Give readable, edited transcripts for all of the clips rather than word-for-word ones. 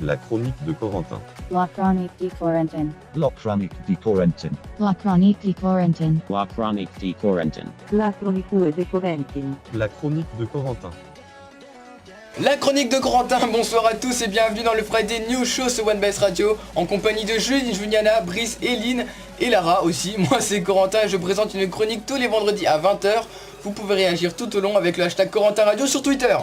La chronique de Corentin. La chronique de Corentin. La chronique de Corentin. La chronique de Corentin. La chronique de Corentin. La chronique de Corentin. La chronique de Corentin. La chronique de Corentin, bonsoir à tous et bienvenue dans le Friday News Show sur One Best Radio en compagnie de Julie, Juliana, Brice, Eline et Lara aussi. Moi c'est Corentin et je présente une chronique tous les vendredis à 20h. Vous pouvez réagir tout au long avec le hashtag Corentin Radio sur Twitter.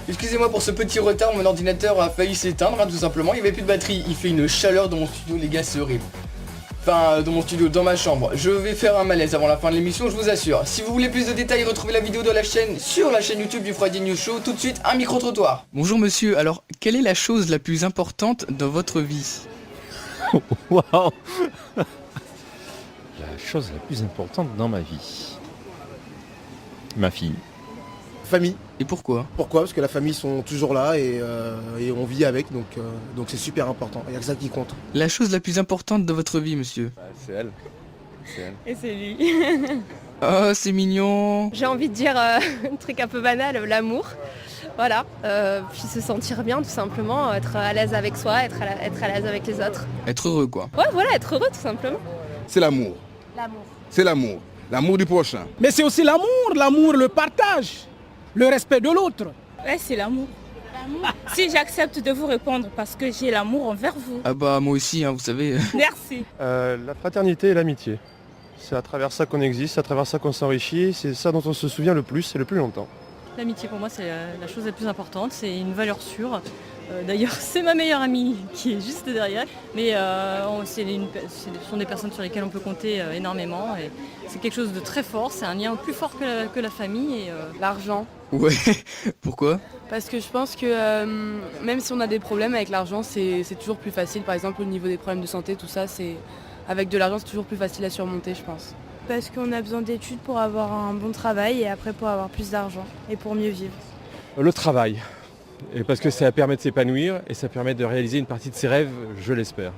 Excusez-moi pour ce petit retard, mon ordinateur a failli s'éteindre, tout simplement, il n'y avait plus de batterie, il fait une chaleur dans mon studio, les gars, c'est horrible. Enfin, dans mon studio, dans ma chambre. Je vais faire un malaise avant la fin de l'émission, je vous assure. Si vous voulez plus de détails, retrouvez la vidéo de la chaîne sur la chaîne YouTube du Friday News Show. Tout de suite, un micro-trottoir. Bonjour monsieur, alors, quelle est la chose la plus importante dans votre vie? Waouh. La chose la plus importante dans ma vie. Ma fille. Famille. Et pourquoi? Pourquoi? Parce que la famille sont toujours là et on vit avec, donc c'est super important. Il n'y a que ça qui compte. La chose la plus importante de votre vie, monsieur? C'est elle. C'est elle. Et c'est lui. Oh, c'est mignon. J'ai envie de dire un truc un peu banal, l'amour. Voilà. Puis se sentir bien tout simplement, être à l'aise avec soi, être à l'aise avec les autres. Être heureux, quoi. Ouais, voilà, être heureux tout simplement. C'est l'amour. L'amour. C'est l'amour. L'amour du prochain. Mais c'est aussi l'amour, le partage, le respect de l'autre. Ouais, c'est l'amour. Si j'accepte de vous répondre parce que j'ai l'amour envers vous. Ah bah moi aussi, hein, vous savez. Merci. La fraternité et l'amitié. C'est à travers ça qu'on existe, c'est à travers ça qu'on s'enrichit, c'est ça dont on se souvient le plus et le plus longtemps. L'amitié pour moi c'est la chose la plus importante, c'est une valeur sûre. D'ailleurs c'est ma meilleure amie qui est juste derrière. Mais ce sont des personnes sur lesquelles on peut compter énormément. Et c'est quelque chose de très fort, c'est un lien plus fort que la famille. Et L'argent. Ouais, pourquoi? Parce que je pense que même si on a des problèmes avec l'argent, c'est toujours plus facile. Par exemple au niveau des problèmes de santé, tout ça, avec de l'argent c'est toujours plus facile à surmonter, je pense. Parce qu'on a besoin d'études pour avoir un bon travail et après pour avoir plus d'argent et pour mieux vivre. Le travail. Et parce que ça permet de s'épanouir et ça permet de réaliser une partie de ses rêves, je l'espère.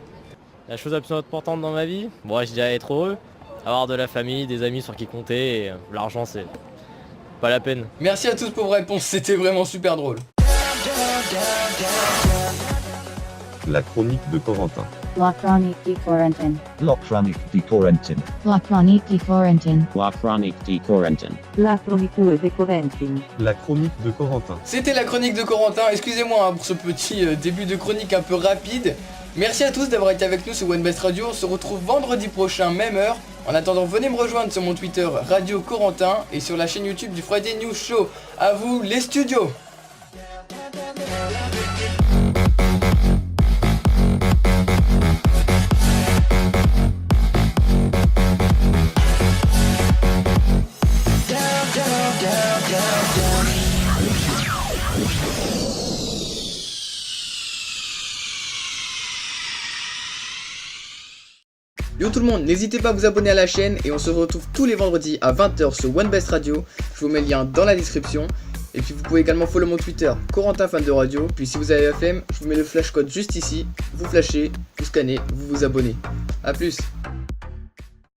La chose la plus importante dans ma vie, bon, je dirais être heureux, avoir de la famille, des amis sur qui compter, et l'argent c'est pas la peine. Merci à tous pour vos réponses, c'était vraiment super drôle. La chronique de Corentin. La chronique de Corentin. La chronique de Corentin. La chronique de Corentin. La chronique de Corentin. La chronique de Corentin. La chronique de Corentin. C'était la chronique de Corentin, excusez-moi hein, pour ce petit début de chronique un peu rapide. Merci à tous d'avoir été avec nous sur One Best Radio, on se retrouve vendredi prochain, même heure. En attendant, venez me rejoindre sur mon Twitter Radio Corentin et sur la chaîne YouTube du Friday News Show. À vous les studios. Yo tout le monde, n'hésitez pas à vous abonner à la chaîne et on se retrouve tous les vendredis à 20h sur One Best Radio. Je vous mets le lien dans la description. Et puis vous pouvez également follow mon Twitter, Corentin fan de radio. Puis si vous avez la flemme, je vous mets le flash code juste ici. Vous flashez, vous scannez, vous vous abonnez. A plus.